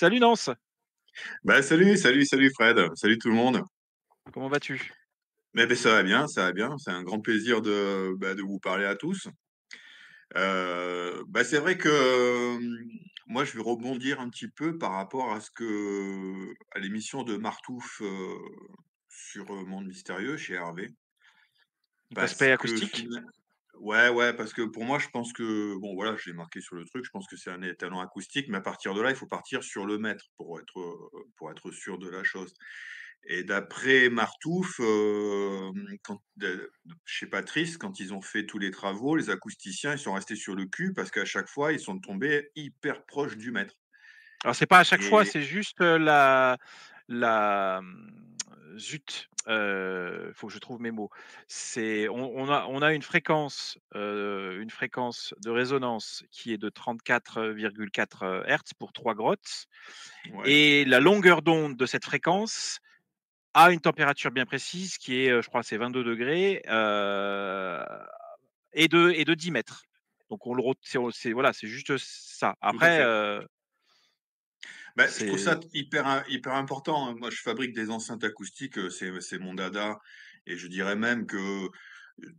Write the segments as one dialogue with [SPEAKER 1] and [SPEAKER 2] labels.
[SPEAKER 1] Salut Nance,
[SPEAKER 2] Bah, salut Fred, salut tout le monde.
[SPEAKER 1] comment vas-tu?
[SPEAKER 2] Ça va bien, ça va bien. C'est un grand plaisir de vous parler à tous. C'est vrai que, moi, je vais rebondir un petit peu par rapport à l'émission de Martouf, sur, Monde Mystérieux chez Hervé. Parce
[SPEAKER 1] L'aspect
[SPEAKER 2] que
[SPEAKER 1] acoustique?
[SPEAKER 2] fina Ouais, ouais, parce que pour moi, je pense que bon, voilà, j'ai marqué sur le truc, je pense que c'est un étalon acoustique, mais à partir de là, il faut partir sur le mètre pour être sûr de la chose. Et d'après Martouf, chez Patrice, quand ils ont fait tous les travaux, les acousticiens, ils sont restés sur le cul parce qu'à chaque fois, ils sont tombés hyper proches du mètre.
[SPEAKER 1] Alors c'est pas à chaque fois,
[SPEAKER 2] Et
[SPEAKER 1] c'est juste, zut, faut que je trouve mes mots. C'est on a une fréquence de résonance qui est de 34,4 hertz pour 3 grottes
[SPEAKER 2] ouais,
[SPEAKER 1] et la longueur d'onde de cette fréquence a une température bien précise qui est, je crois c'est 22°, et de 10 mètres. Donc on le re c'est voilà, c'est juste ça.
[SPEAKER 2] tout à
[SPEAKER 1] Après,
[SPEAKER 2] fait. Je trouve
[SPEAKER 1] c'est
[SPEAKER 2] ça hyper important, hein. Moi, je fabrique des enceintes acoustiques, c'est mon dada et je dirais même que,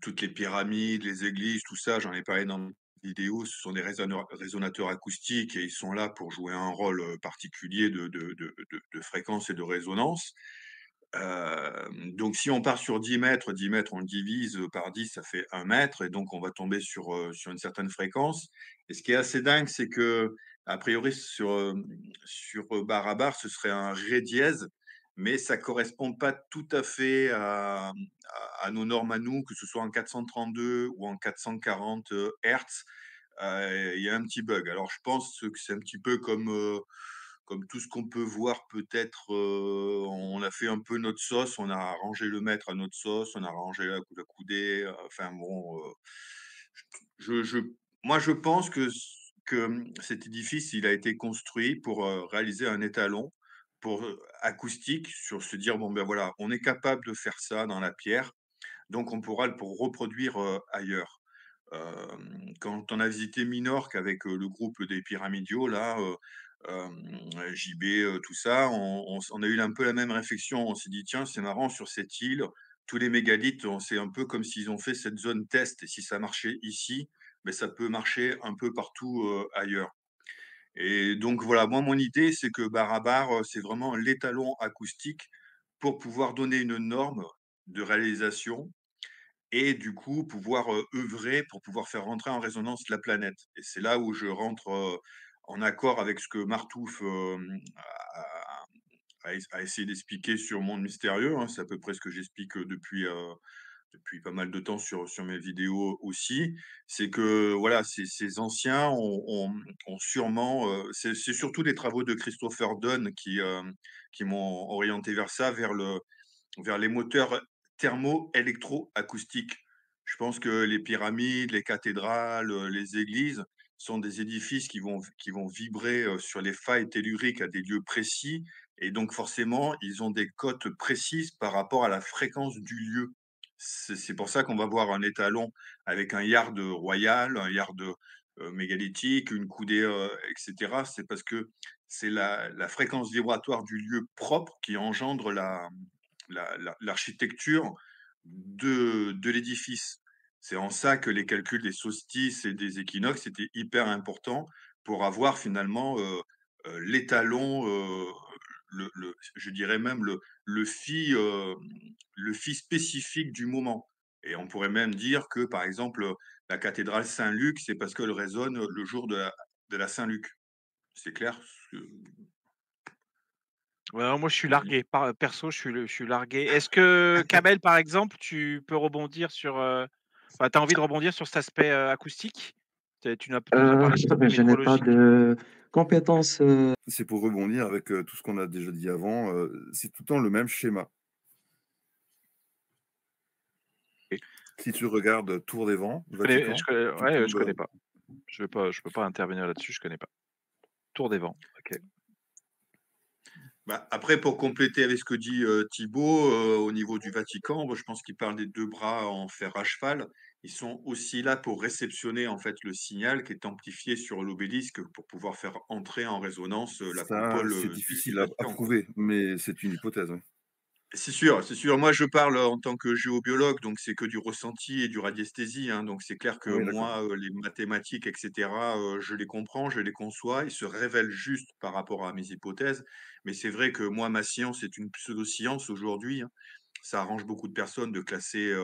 [SPEAKER 2] toutes les pyramides, les églises, tout ça, j'en ai parlé dans mes vidéos, ce sont des résonateurs acoustiques et ils sont là pour jouer un rôle, particulier de fréquence et de résonance. Donc si on part sur 10 mètres, on le divise, par 10, ça fait 1 mètre et donc on va tomber sur une certaine fréquence et ce qui est assez dingue, c'est qu'a priori sur bar à bar, ce serait un ré dièse, mais ça correspond pas tout à fait à nos normes à nous, que ce soit en 432 ou en 440, hertz. Il y a un petit bug. Alors je pense que c'est un petit peu comme tout ce qu'on peut voir peut-être, on a fait un peu notre sauce, on a arrangé le maître à notre sauce, on a arrangé la coudée, enfin bon, je moi je pense que cet édifice, il a été construit pour, réaliser un étalon pour, acoustique sur se dire: «Bon ben voilà, on est capable de faire ça dans la pierre, donc on pourra le pour reproduire, ailleurs». Quand on a visité Minorque avec, le groupe des Pyramidios là, JB, tout ça, on a eu un peu la même réflexion. On s'est dit: «Tiens, c'est marrant sur cette île, tous les mégalithes, on c'est un peu comme s'ils ont fait cette zone test et si ça marchait ici, mais ça peut marcher un peu partout, ailleurs». Et donc voilà, moi mon idée, c'est que Barabar, c'est vraiment l'étalon acoustique pour pouvoir donner une norme de réalisation et du coup pouvoir, œuvrer pour pouvoir faire rentrer en résonance la planète et c'est là où je rentre, en accord avec ce que Martouf, a essayé d'expliquer sur Monde Mystérieux, hein. C'est à peu près ce que j'explique, depuis pas mal de temps sur mes vidéos aussi. C'est que voilà, ces anciens ont sûrement, c'est surtout les travaux de Christopher Dunn qui m'ont orienté vers ça, vers les moteurs thermo-électro-acoustiques. Je pense que les pyramides, les cathédrales, les églises sont des édifices qui vont vibrer, sur les failles telluriques à des lieux précis et donc forcément, ils ont des cotes précises par rapport à la fréquence du lieu. C'est pour ça qu'on va voir un étalon avec un yard royal, un yard, mégalithique, une coudée, et cetera. C'est parce que c'est la fréquence vibratoire du lieu propre qui engendre l'architecture de l'édifice. C'est en ça que les calculs des solstices et des équinoxes étaient hyper importants pour avoir finalement, l'étalon, je dirais même le phi spécifique du moment et on pourrait même dire que, par exemple, la cathédrale Saint-Luc, c'est parce qu'elle résonne le jour de la Saint-Luc. C'est clair? Ce que
[SPEAKER 1] ouais, non, moi je suis
[SPEAKER 2] oui.
[SPEAKER 1] largué. Perso, je suis largué. Est-ce que Kamel, par exemple, tu peux rebondir sur, tu as envie de rebondir sur cet aspect, acoustique? Tu nous as parlé de cet aspect
[SPEAKER 3] Je n'ai pas
[SPEAKER 1] métrologique.
[SPEAKER 3] de compétences.
[SPEAKER 4] C'est pour rebondir avec, tout ce qu'on a déjà dit avant, c'est tout le temps le même schéma.
[SPEAKER 1] OK.
[SPEAKER 4] Si tu regardes Tour des Vents, Vatican, tu
[SPEAKER 1] Ouais, je
[SPEAKER 4] tombes,
[SPEAKER 1] connais pas. Je peux pas intervenir là-dessus, je connais pas. Tour des Vents, OK.
[SPEAKER 2] Après, pour compléter avec ce que dit Thibaut, au niveau du Vatican, moi, je pense qu'il parle des deux bras en fer à cheval ils sont aussi là pour réceptionner, en fait, le signal qui est amplifié sur l'obélisque pour pouvoir faire entrer en résonance, la
[SPEAKER 4] Ça,
[SPEAKER 2] coupole,
[SPEAKER 4] c'est
[SPEAKER 2] du
[SPEAKER 4] difficile à
[SPEAKER 2] Vatican, quoi.
[SPEAKER 4] prouver, mais c'est une hypothèse, oui.
[SPEAKER 2] C'est sûr, c'est sûr. Moi, je parle en tant que géobiologue, donc c'est que du ressenti et du radiesthésie, hein. Donc c'est clair que
[SPEAKER 4] Oui, d'accord.
[SPEAKER 2] moi, les mathématiques et cetera, je les comprends, je les conçois. Ils se révèlent justes par rapport à mes hypothèses. Mais c'est vrai que moi, ma science est une pseudo-science aujourd'hui, hein. Ça arrange beaucoup de personnes de classer,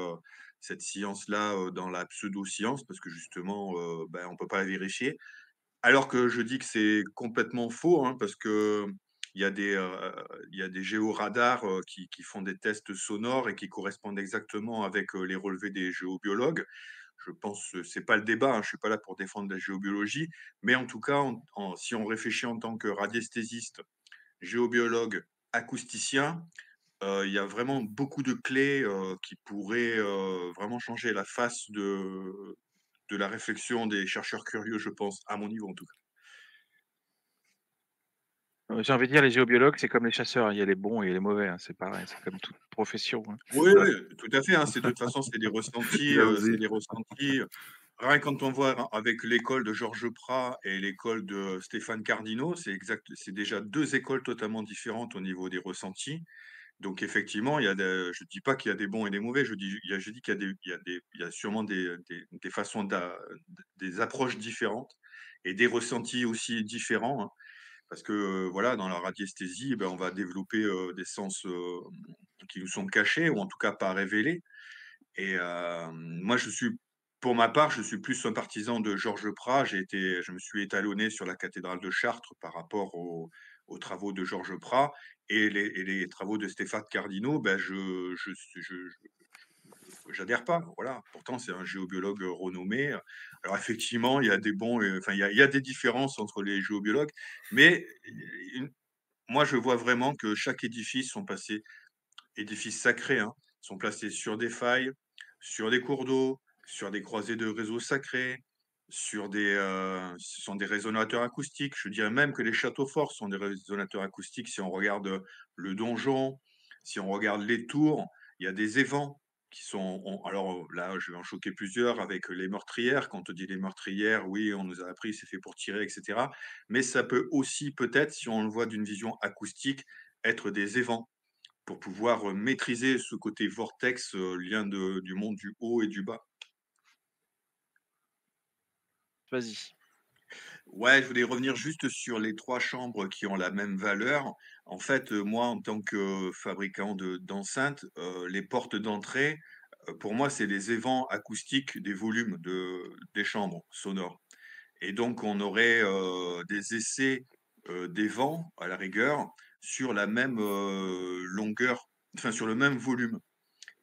[SPEAKER 2] cette science-là, dans la pseudo-science parce que justement, ben, on peut pas la vérifier. Alors que je dis que c'est complètement faux, hein, parce que il y a des, heu, il y a des géoradars, qui font des tests sonores et qui correspondent exactement avec, les relevés des géobiologues. Je pense, c'est pas le débat, hein, je suis pas là pour défendre la géobiologie, mais en tout cas, si on réfléchit en tant que radiesthésiste, géobiologue, acousticien, il y a vraiment beaucoup de clés, qui pourraient, vraiment changer la face de la réflexion des chercheurs curieux, je pense, à mon niveau en tout cas.
[SPEAKER 1] J'ai envie de dire les géobiologues, c'est comme les chasseurs, il y a les bons et les mauvais, hein, c'est pareil, c'est comme toute profession, hein.
[SPEAKER 2] Oui,
[SPEAKER 4] C'est ça,
[SPEAKER 2] oui, tout à fait, hein, c'est de toute façon,
[SPEAKER 4] il a
[SPEAKER 2] c'est
[SPEAKER 4] osé.
[SPEAKER 2] des ressentis, rien que quand on voit avec l'école de Georges Prat et l'école de Stéphane Cardino, c'est déjà 2 écoles totalement différentes au niveau des ressentis. Donc effectivement, je dis pas qu'il y a des bons et des mauvais, je dis qu'il y a il y a sûrement des façons des approches différentes et des ressentis aussi différents, hein. Parce que, voilà, dans la radiesthésie, eh ben, on va développer, des sens, qui nous sont cachés ou en tout cas pas révélés et moi pour ma part, je suis plus un partisan de Georges Prat. Je me suis étalonné sur la cathédrale de Chartres par rapport aux travaux de Georges Prat et les travaux de Stéphane Cardino, ben, j'adhère pas, voilà. Pourtant, c'est un géobiologue, renommé. Alors effectivement, il y a des bons et enfin, il y a des différences entre les géobiologues, mais moi, je vois vraiment que chaque édifice sont passés édifices sacrés, hein, sont placés sur des failles, sur des cours d'eau, sur des croisées de réseaux sacrés, ce sont des résonateurs acoustiques. Je dirais même que les châteaux forts sont des résonateurs acoustiques. Si on regarde, le donjon, si on regarde les tours, il y a des évents qui sont alors, là, je vais en choquer plusieurs avec les meurtrières. Quand on dit les meurtrières, oui, on nous a appris, c'est fait pour tirer et cetera. Mais ça peut aussi peut-être, si on le voit d'une vision acoustique, être des évents pour pouvoir, maîtriser ce côté vortex, lien du monde du haut et du bas.
[SPEAKER 1] Vas-y.
[SPEAKER 2] Ouais, je voulais revenir juste sur les 3 chambres qui ont la même valeur. En fait, moi, en tant que fabricant d'enceintes, les portes d'entrée, pour moi, c'est les évents acoustiques des volumes des chambres sonores et donc on aurait, des essais, d'évents, à la rigueur, sur la même, longueur, enfin, sur le même volume.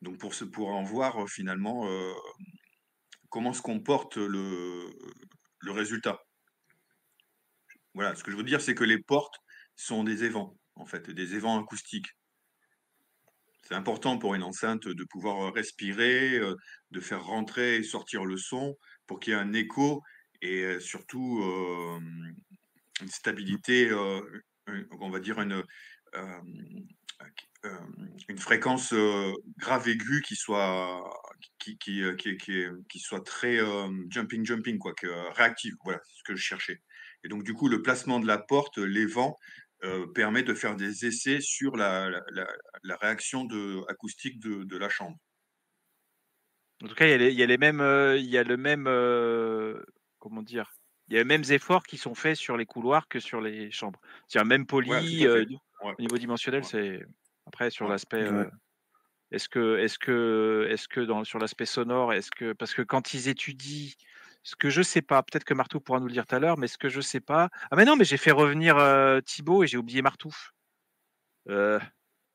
[SPEAKER 2] Donc pour en voir, finalement, comment se comporte le résultat. Voilà, ce que je veux dire, c'est que les portes sont des évents, en fait, des évents acoustiques. C'est important pour une enceinte de pouvoir, respirer, de faire rentrer et sortir le son pour qu'il y ait un écho et surtout, une stabilité, on va dire hem, une fréquence, grave aiguë qui soit très, jumping quoi, réactive. Voilà, c'est ce que je cherchais et donc du coup, le placement de la porte, les vents, permet de faire des essais sur la réaction acoustique de la chambre.
[SPEAKER 1] En tout cas, il y a les mêmes, il y a le même, comment dire? Il y a les mêmes efforts qui sont faits sur les couloirs que sur les chambres. C'est-à-dire même
[SPEAKER 2] Ouais, tout
[SPEAKER 1] poli,
[SPEAKER 2] à fait. Ouais,
[SPEAKER 1] au niveau dimensionnel,
[SPEAKER 2] ouais,
[SPEAKER 1] c'est après sur
[SPEAKER 2] ouais.
[SPEAKER 1] l'aspect,
[SPEAKER 4] Ouais.
[SPEAKER 1] est-ce que sur l'aspect sonore, est-ce que parce que quand ils étudient ce que je sais pas, peut-être que Martou pourra nous le dire tout à l'heure, mais ce que je sais pas ah mais non, mais j'ai fait revenir, Thibaut et j'ai oublié Martouf. Heu,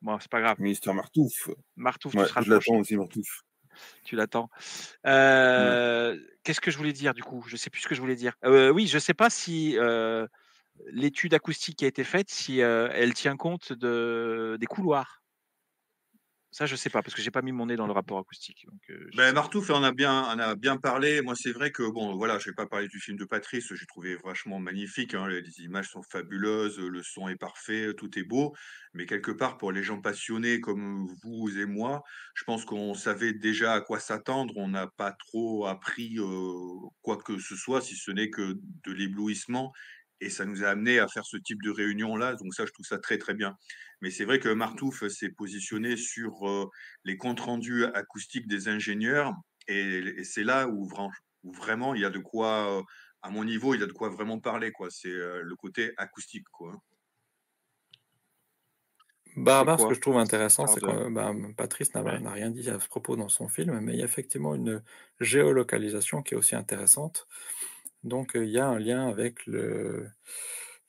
[SPEAKER 1] bon, c'est pas grave.
[SPEAKER 4] Mister Martouf.
[SPEAKER 1] Martouf, tu
[SPEAKER 4] Ouais,
[SPEAKER 1] seras le
[SPEAKER 4] je l'attends
[SPEAKER 1] prochain.
[SPEAKER 4] aussi Martouf.
[SPEAKER 1] Tu l'attends.
[SPEAKER 4] Ouais.
[SPEAKER 1] Qu'est-ce que je voulais dire du coup? Je sais plus ce que je voulais dire. Oui, je sais pas si, l'étude acoustique qui a été faite, si, elle tient compte des couloirs. Ça, je sais pas, parce que j'ai pas mis mon nez dans le rapport acoustique, donc je
[SPEAKER 2] Ben
[SPEAKER 1] sais pas.
[SPEAKER 2] Martouf en a bien parlé. Moi, c'est vrai que bon, voilà, je vais pas parler du film de Patrice, j'ai trouvé vachement magnifique, hein. Les images sont fabuleuses, le son est parfait, tout est beau. Mais quelque part, pour les gens passionnés comme vous et moi, je pense qu'on savait déjà à quoi s'attendre. On n'a pas trop appris, quoi que ce soit, si ce n'est que de l'éblouissement et ça nous a amené à faire ce type de réunion-là. Donc ça, je trouve ça très, très bien. Mais c'est vrai que Martouf s'est positionné sur, les comptes rendus acoustiques des ingénieurs et c'est là où vraiment il y a de quoi, à mon niveau, il y a de quoi vraiment parler, quoi. C'est, le côté acoustique, quoi, hein.
[SPEAKER 1] C'est
[SPEAKER 3] Ce que
[SPEAKER 1] quoi?
[SPEAKER 3] je trouve intéressant,
[SPEAKER 1] Histoire
[SPEAKER 3] c'est
[SPEAKER 1] de
[SPEAKER 3] que, Patrice
[SPEAKER 1] ouais.
[SPEAKER 3] n'a rien dit à ce propos dans son film, mais il y a effectivement une géolocalisation qui est aussi intéressante. Donc, il y a un lien avec le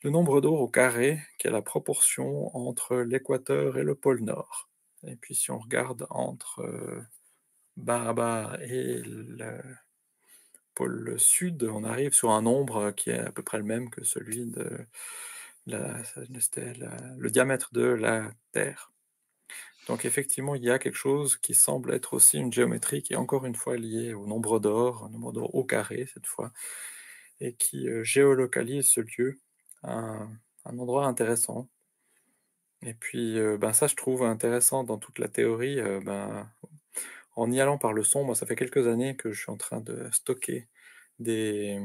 [SPEAKER 3] nombre d'or au carré, qui est la proportion entre l'équateur et le pôle Nord. Et puis si on regarde entre, Barabar et le pôle Sud, on arrive sur un nombre qui est à peu près le même que celui de le diamètre de la Terre. Donc effectivement, il y a quelque chose qui semble être aussi une géométrie qui est encore une fois liée au nombre d'or au carré cette fois, et qui géolocalise ce lieu à un endroit intéressant. Et puis ça, je trouve intéressant dans toute la théorie, en y allant par le son. Moi, ça fait quelques années que je suis en train de stocker des,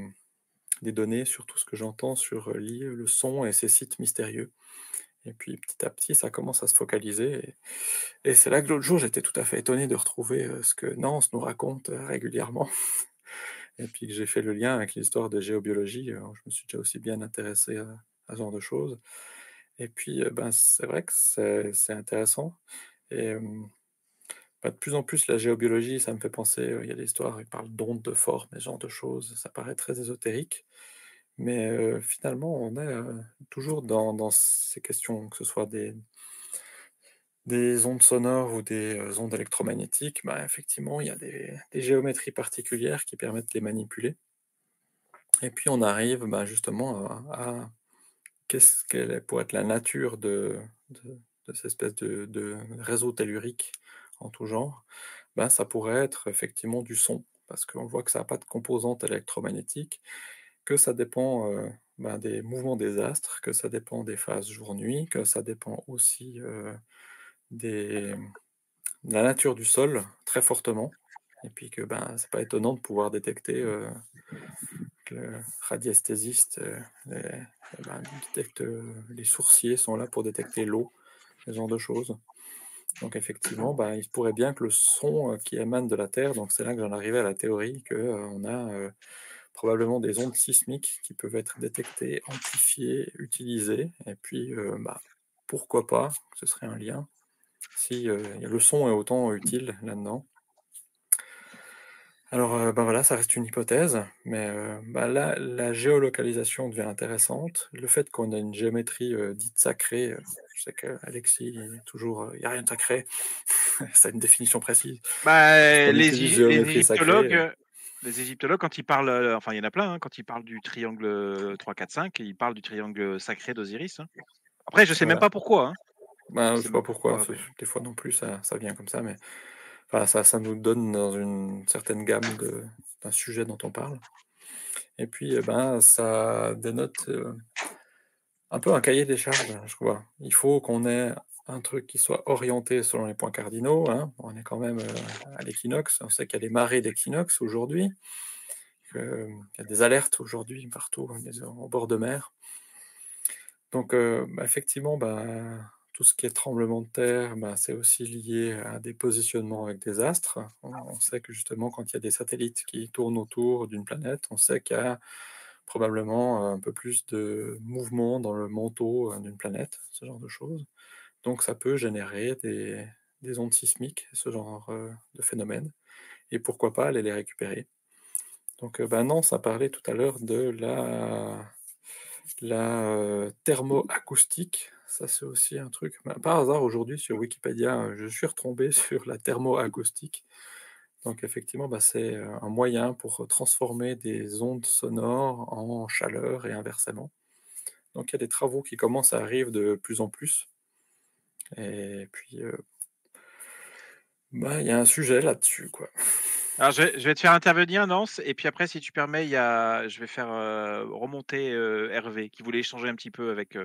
[SPEAKER 3] des données sur tout ce que j'entends sur le son et ces sites mystérieux. Et puis petit à petit, ça commence à se focaliser. Et c'est là que l'autre jour, j'étais tout à fait étonné de retrouver ce que Nance nous raconte régulièrement. Et puis que j'ai fait le lien avec l'histoire de géobiologie. Je me suis déjà aussi bien intéressé à ce genre de choses. Et puis, c'est vrai que c'est intéressant. Et de plus en plus, la géobiologie, ça me fait penser, il y a des histoires, ils parlent d'ondes, de formes, ce genre de choses. Ça paraît très ésotérique. Mais finalement, on est toujours dans ces questions, que ce soit des ondes sonores ou des ondes électromagnétiques. Effectivement, il y a des géométries particulières qui permettent de les manipuler. Et puis on arrive justement à qu'est-ce qu'elle pourrait être la nature de cette espèce de réseau tellurique en tout genre. Ça pourrait être effectivement du son, parce qu'on voit que ça n'a pas de composante électromagnétique, que ça dépend des mouvements des astres, que ça dépend des phases jour-nuit, que ça dépend aussi des, de la nature du sol très fortement. Et puis que c'est pas étonnant de pouvoir détecter que le radiesthésiste détecte les sourciers sont là pour détecter l'eau, ce genre de choses. Donc effectivement, il se pourrait bien que le son qui émane de la Terre, donc c'est là que j'en arrivais à la théorie, qu'on a probablement des ondes sismiques qui peuvent être détectées, amplifiées, utilisées, et puis pourquoi pas, ce serait un lien, si le son est autant utile là-dedans. Alors, voilà, ça reste une hypothèse, mais là, la géolocalisation devient intéressante. Le fait qu'on a une géométrie, dite sacrée, je sais qu'Alexis est toujours, «Il y a rien de sacré», ça a une définition précise.
[SPEAKER 1] Bah,
[SPEAKER 3] Puisqu'on utilise géométrie sacrée,
[SPEAKER 1] les égyptologues, quand ils parlent, enfin, il y en a plein, hein, quand ils parlent du triangle, 3, 4, 5, ils parlent du triangle sacré d'Osiris, hein. Après, je sais même
[SPEAKER 3] voilà.
[SPEAKER 1] pas pourquoi, hein. Je
[SPEAKER 3] Je
[SPEAKER 1] sais
[SPEAKER 3] sais
[SPEAKER 1] même
[SPEAKER 3] pas
[SPEAKER 1] pas
[SPEAKER 3] pourquoi,
[SPEAKER 1] pourquoi, mais
[SPEAKER 3] des fois non plus ça vient comme ça, mais enfin, ça nous donne dans une certaine gamme d'un sujet dont on parle. Et puis, ça dénote, un peu un cahier des charges, je crois. Il faut qu'on ait un truc qui soit orienté selon les points cardinaux, hein. On est quand même, à l'équinoxe. On sait qu'il y a les marées d'équinoxe aujourd'hui, qu'il y a des alertes aujourd'hui partout, au bord de mer. Donc, effectivement, tout ce qui est tremblement de terre, c'est aussi lié à des positionnements avec des astres. On sait que justement, quand il y a des satellites qui tournent autour d'une planète, on sait qu'il y a probablement un peu plus de mouvement dans le manteau d'une planète, ce genre de choses. Donc ça peut générer des ondes sismiques, ce genre de phénomène. Et pourquoi pas aller les récupérer. Donc non, ça parlait tout à l'heure de la thermoacoustique. Ça, c'est aussi un truc. Par hasard, aujourd'hui, sur Wikipédia, je suis retombé sur la thermoacoustique. Donc effectivement, c'est un moyen pour transformer des ondes sonores en chaleur et inversement. Donc il y a des travaux qui commencent à arriver de plus en plus. Et puis Bah, il y a un sujet là-dessus, quoi.
[SPEAKER 1] Alors je vais te faire intervenir Nance et puis après si tu permets, je vais faire, remonter, Hervé qui voulait échanger un petit peu avec,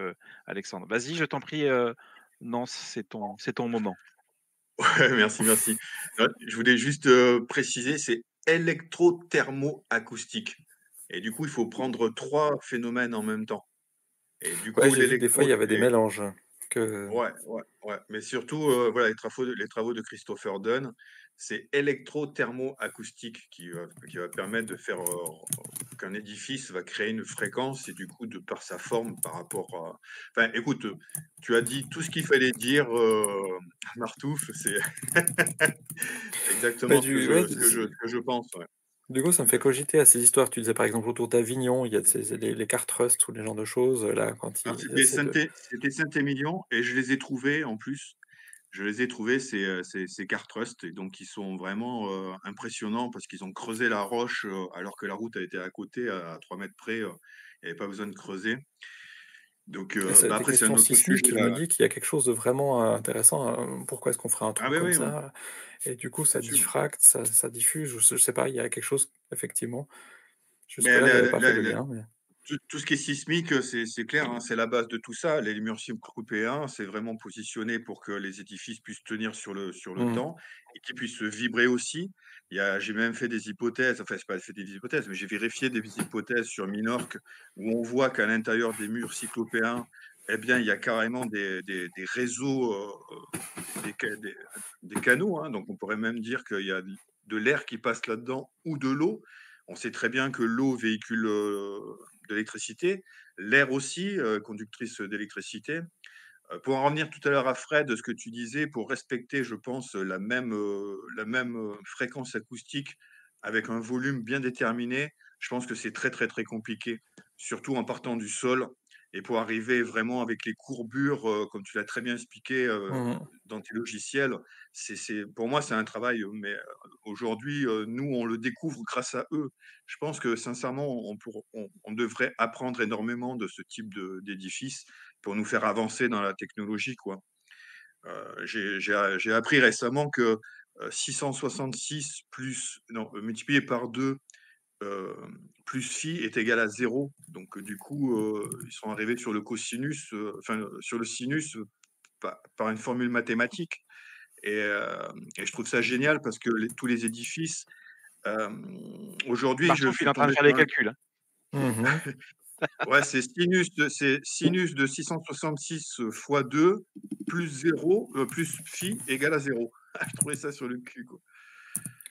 [SPEAKER 1] Alexandre. Vas-y, je t'en prie, Nance, c'est ton moment.
[SPEAKER 2] Ouais, merci, merci. Je voulais juste, préciser, c'est électro-thermo-acoustique et du coup, il faut prendre 3 phénomènes en même temps et du
[SPEAKER 3] Ouais,
[SPEAKER 2] coup,
[SPEAKER 3] j'ai vu que des fois, il
[SPEAKER 2] l'électro,
[SPEAKER 3] y avait des
[SPEAKER 2] c'est
[SPEAKER 3] mélanges que
[SPEAKER 2] ouais, ouais, ouais, mais surtout, voilà, les travaux de Christopher Dunn, c'est électro-thermo-acoustique qui va permettre de faire, qu'un édifice va créer une fréquence et du coup, de par sa forme, par rapport à enfin, écoute, tu as dit tout ce qu'il fallait dire, Martouf, c'est
[SPEAKER 3] mais
[SPEAKER 2] exactement ce que
[SPEAKER 3] du ouais,
[SPEAKER 2] je ce que je ce que je pense, ouais.
[SPEAKER 3] du coup, ça me fait cogiter à ces histoires. Tu disais, par exemple, autour d'Avignon, il y a ces les cartes Rust ou les genres de choses, là, quand
[SPEAKER 2] Alors
[SPEAKER 3] ils
[SPEAKER 2] c'était
[SPEAKER 3] essaient de
[SPEAKER 2] C'était Saint-Émilion et je les ai trouvés en plus. Je les ai trouvés ces cartes Rust et donc ils sont vraiment, impressionnants parce qu'ils ont creusé la roche, alors que la route a été à côté à 3 mètres près, il y avait pas besoin de creuser. Donc
[SPEAKER 3] et ça
[SPEAKER 2] bah,
[SPEAKER 3] des
[SPEAKER 2] après c'est un
[SPEAKER 3] questions
[SPEAKER 2] autre sujet
[SPEAKER 3] sismiques, je me
[SPEAKER 2] là.
[SPEAKER 3] dis qu'il y a quelque chose de vraiment, intéressant, pourquoi est-ce qu'on ferait un
[SPEAKER 2] Ah
[SPEAKER 3] trou
[SPEAKER 2] oui,
[SPEAKER 3] comme
[SPEAKER 2] oui, ouais,
[SPEAKER 3] ça? Et du coup,
[SPEAKER 2] bien
[SPEAKER 3] ça
[SPEAKER 2] sûr.
[SPEAKER 3] diffracte, ça diffuse, ou je sais pas, il y a quelque chose effectivement.
[SPEAKER 2] Mais
[SPEAKER 3] Jusque-là, j'avais pas fait le lien, mais
[SPEAKER 2] tout ce qui est sismique, c'est clair, hein, c'est la base de tout ça. Les lémuriens c'est vraiment positionné pour que les édifices puissent tenir sur le
[SPEAKER 3] mmh.
[SPEAKER 2] temps et qu'ils puissent vibrer aussi. J'ai même fait des hypothèses, enfin, c'est pas fait des hypothèses, mais j'ai vérifié des hypothèses sur Minorque où on voit qu'à l'intérieur des murs cyclopéens, eh bien, il y a carrément des réseaux, des canaux, hein. Donc on pourrait même dire qu'il y a de l'air qui passe là-dedans ou de l'eau. On sait très bien que l'eau véhicule, de l'électricité, l'air aussi, conductrice d'électricité. Pour en revenir tout à l'heure à Fred, ce que tu disais, pour respecter, je pense, la même fréquence acoustique avec un volume bien déterminé, je pense que c'est très, très, très compliqué, surtout en partant du sol et pour arriver vraiment avec les courbures, comme tu l'as très bien expliqué,
[SPEAKER 3] Mmh.
[SPEAKER 2] dans tes logiciels. Pour moi, c'est un travail, mais aujourd'hui, nous, on le découvre grâce à eux. Je pense que sincèrement, on devrait apprendre énormément de ce type d'édifice pour nous faire avancer dans la technologie, quoi. J'ai appris récemment que 666 plus, non, multiplié par 2 plus phi est égal à 0. Donc, du coup, ils sont arrivés sur le cosinus, enfin, sur le sinus par une formule mathématique. Et, et je trouve ça génial parce que tous les édifices, euh, aujourd'hui, je
[SPEAKER 1] Martouf, il est
[SPEAKER 2] suis
[SPEAKER 1] en train de
[SPEAKER 2] tombé
[SPEAKER 1] faire
[SPEAKER 2] sur
[SPEAKER 1] les
[SPEAKER 2] un.
[SPEAKER 1] calculs, hein.
[SPEAKER 3] Mmh.
[SPEAKER 2] Ouais, c'est sinus de 666 fois 2 plus 0, plus phi égale à 0. Je trouvais ça sur le cul, quoi.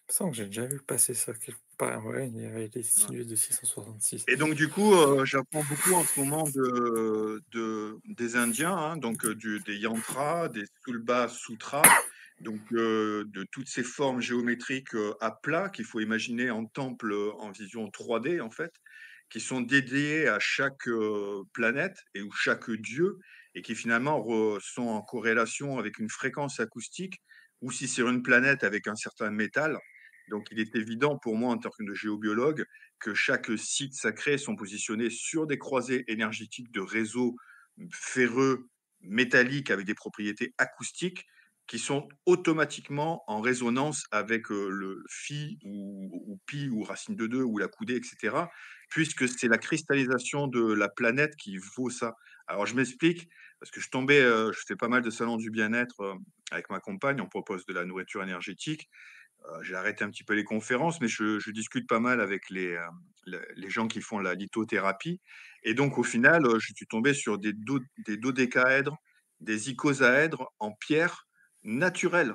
[SPEAKER 3] Il me semble que j'ai déjà vu passer ça quelque part, ouais, il y avait des
[SPEAKER 2] Ouais.
[SPEAKER 3] sinus de 666.
[SPEAKER 2] Et donc du coup, j'apprends beaucoup en ce moment des Indiens, hein, donc des yantras, des sulba sutras, donc de toutes ces formes géométriques à plat qu'il faut imaginer en temple en vision 3D en fait, qui sont dédiés à chaque planète et ou chaque dieu, et qui finalement sont en corrélation avec une fréquence acoustique, ou si c'est une planète avec un certain métal. Donc il est évident pour moi en tant que géobiologue que chaque site sacré sont positionnés sur des croisées énergétiques de réseaux ferreux, métalliques, avec des propriétés acoustiques qui sont automatiquement en résonance avec le phi ou pi ou racine de 2 ou la coudée, etc., puisque c'est la cristallisation de la planète qui vaut ça. Alors je m'explique, parce que je fais pas mal de salons du bien-être avec ma compagne, on propose de la nourriture énergétique. J'ai arrêté un petit peu les conférences, mais je discute pas mal avec les gens qui font la lithothérapie. Et donc, au final, je suis tombé sur des dodécaèdres, des icosaèdres en pierre naturelle.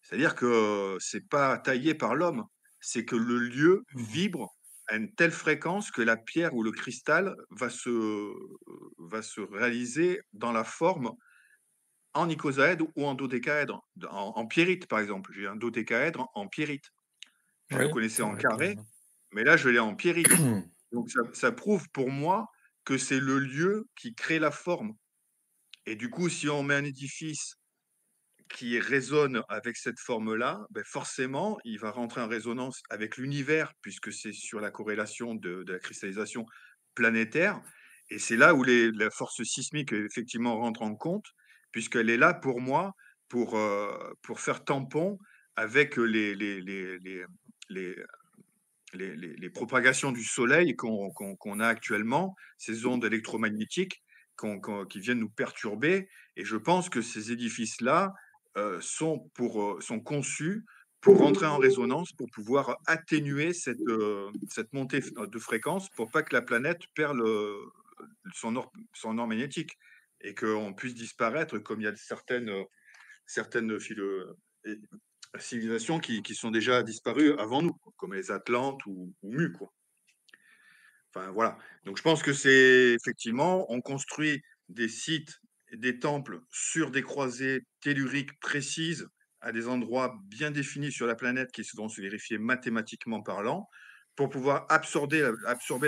[SPEAKER 2] C'est-à-dire que c'est pas taillé par l'homme, c'est que le lieu
[SPEAKER 3] Mmh.
[SPEAKER 2] vibre à une telle fréquence que la pierre ou le cristal va se réaliser dans la forme en icosaèdre ou en dodécaèdre, en pierrite, par exemple. J'ai un dodécaèdre en pierrite. Je le
[SPEAKER 3] Oui,
[SPEAKER 2] connaissais
[SPEAKER 3] c'est
[SPEAKER 2] en
[SPEAKER 3] vrai que
[SPEAKER 2] carré, mais là, je l'ai en pierrite. Donc ça prouve pour moi que c'est le lieu qui crée la forme. Et du coup, si on met un édifice qui résonne avec cette forme-là, ben forcément, il va rentrer en résonance avec l'univers, puisque c'est sur la corrélation de la cristallisation planétaire. Et c'est là où la force sismique, effectivement, rentre en compte, puisqu'elle est là pour moi, pour faire tampon avec les propagations du soleil qu'on a actuellement, ces ondes électromagnétiques qui viennent nous perturber. Et je pense que ces édifices-là sont conçus pour rentrer en résonance, pour pouvoir atténuer cette montée de fréquence, pour pas que la planète perde son or magnétique et qu'on puisse disparaître, comme il y a certaines civilisations qui sont déjà disparues avant nous, comme les Atlantes ou Mu, quoi. Enfin, voilà. Donc, je pense que c'est effectivement, on construit des sites et des temples sur des croisées telluriques précises à des endroits bien définis sur la planète qui vont se vérifier mathématiquement parlant pour pouvoir absorber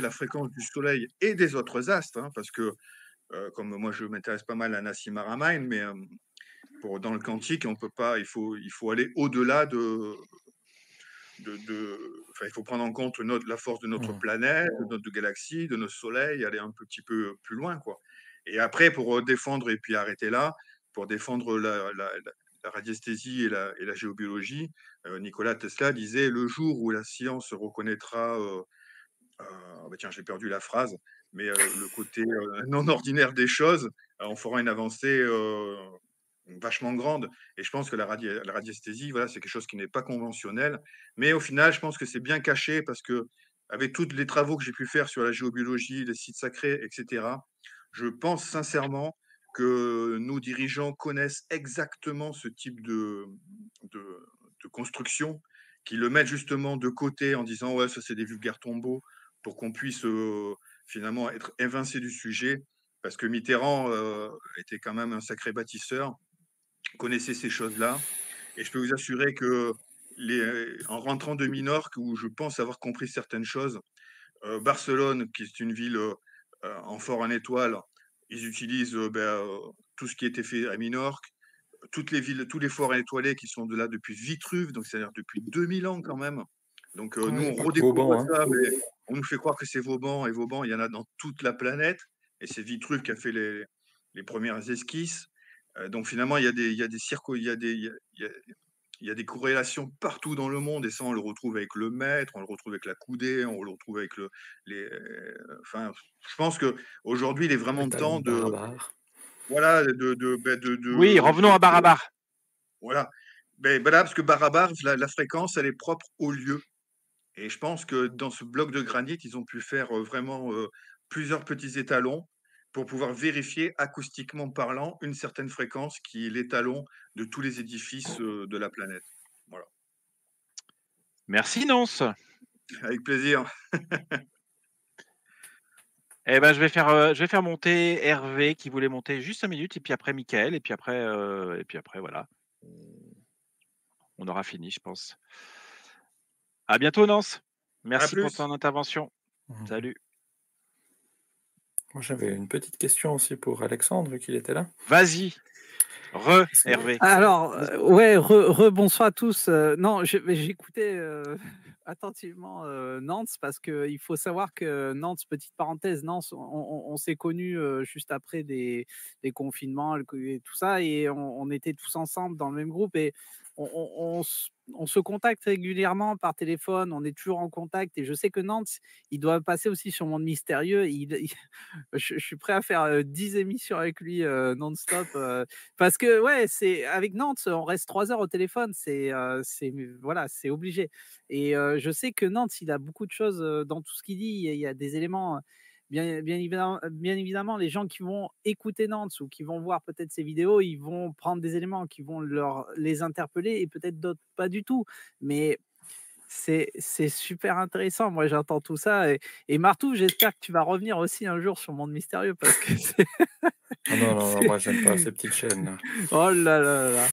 [SPEAKER 2] la fréquence du Soleil et des autres astres, hein, parce que, comme moi, je m'intéresse pas mal à Nassim Haramein, mais dans le quantique, on peut pas, il faut aller au-delà enfin, il faut prendre en compte la force de notre planète, de notre galaxie, de notre soleil, aller un petit peu plus loin, quoi. Et après, pour défendre, et puis arrêter là, pour défendre la radiesthésie et la géobiologie, Nikola Tesla disait: le jour où la science reconnaîtra, bah tiens, j'ai perdu la phrase, mais le côté non ordinaire des choses, on fera une avancée vachement grande. Et je pense que la radiesthésie, voilà, c'est quelque chose qui n'est pas conventionnel. Mais au final, je pense que c'est bien caché parce que, avec tous les travaux que j'ai pu faire sur la géobiologie, les sites sacrés, etc., je pense sincèrement que nos dirigeants connaissent exactement ce type de construction, qui le mettent justement de côté en disant ouais, ça c'est des vulgaires tombeaux, pour qu'on puisse finalement être évincé du sujet. Parce que Mitterrand était quand même un sacré bâtisseur, connaissait ces choses-là. Et je peux vous assurer que en rentrant de Minorque, où je pense avoir compris certaines choses, Barcelone, qui est une ville en fort en étoiles, ils utilisent tout ce qui a été fait à Minorque, toutes les villes, tous les forts étoilés qui sont de là depuis Vitruve, donc c'est-à-dire depuis 2000 ans quand même. Donc nous, on redécouvre
[SPEAKER 3] Vauban, hein.
[SPEAKER 2] ça, mais on nous fait croire que c'est Vauban, et Vauban, il y en a dans toute la planète, et c'est Vitruve qui a fait les premières esquisses. Donc finalement, il y a des circuits, il y a des corrélations partout dans le monde, et ça, on le retrouve avec le mètre, on le retrouve avec la coudée, on le retrouve avec enfin, je pense qu'aujourd'hui, il est vraiment temps de, voilà,
[SPEAKER 1] Oui, revenons à Barabar.
[SPEAKER 2] Voilà. Mais voilà, parce que Barabar, la fréquence, elle est propre au lieu. Et je pense que dans ce bloc de granit, ils ont pu faire vraiment plusieurs petits étalons pour pouvoir vérifier acoustiquement parlant une certaine fréquence qui est l'étalon de tous les édifices de la planète. Voilà.
[SPEAKER 1] Merci Nonce.
[SPEAKER 2] Avec plaisir.
[SPEAKER 1] Eh ben, je vais faire monter Hervé qui voulait monter juste 5 minutes, et puis après Mickaël, et puis après voilà. On aura fini, je pense. À bientôt Nonce. Merci pour ton intervention. Salut.
[SPEAKER 3] Moi, j'avais une petite question aussi pour Alexandre, vu qu'il était là.
[SPEAKER 1] Vas-y. Hervé.
[SPEAKER 5] Alors, ouais, bonsoir à tous. Non, j'écoutais attentivement Nantes, parce qu'il faut savoir que Nantes, petite parenthèse, Nantes, on s'est connus juste après des confinements et tout ça, et on était tous ensemble dans le même groupe, et on se contacte régulièrement par téléphone, on est toujours en contact, et je sais que Nantes, il doit passer aussi sur Monde Mystérieux. Je suis prêt à faire 10 émissions avec lui non-stop, parce que ouais, c'est avec Nantes, on reste 3 heures au téléphone, voilà, c'est obligé. Et je sais que Nantes, il a beaucoup de choses dans tout ce qu'il dit. Il y a des éléments, bien évidemment, les gens qui vont écouter Nantes ou qui vont voir peut-être ces vidéos, ils vont prendre des éléments qui vont les interpeller, et peut-être d'autres pas du tout. Mais c'est super intéressant. Moi, j'entends tout ça. Et Martou, j'espère que tu vas revenir aussi un jour sur Monde Mystérieux, parce que c'est...
[SPEAKER 3] Non, moi, j'aime pas ces petites chaînes. Là.
[SPEAKER 5] Oh là là là.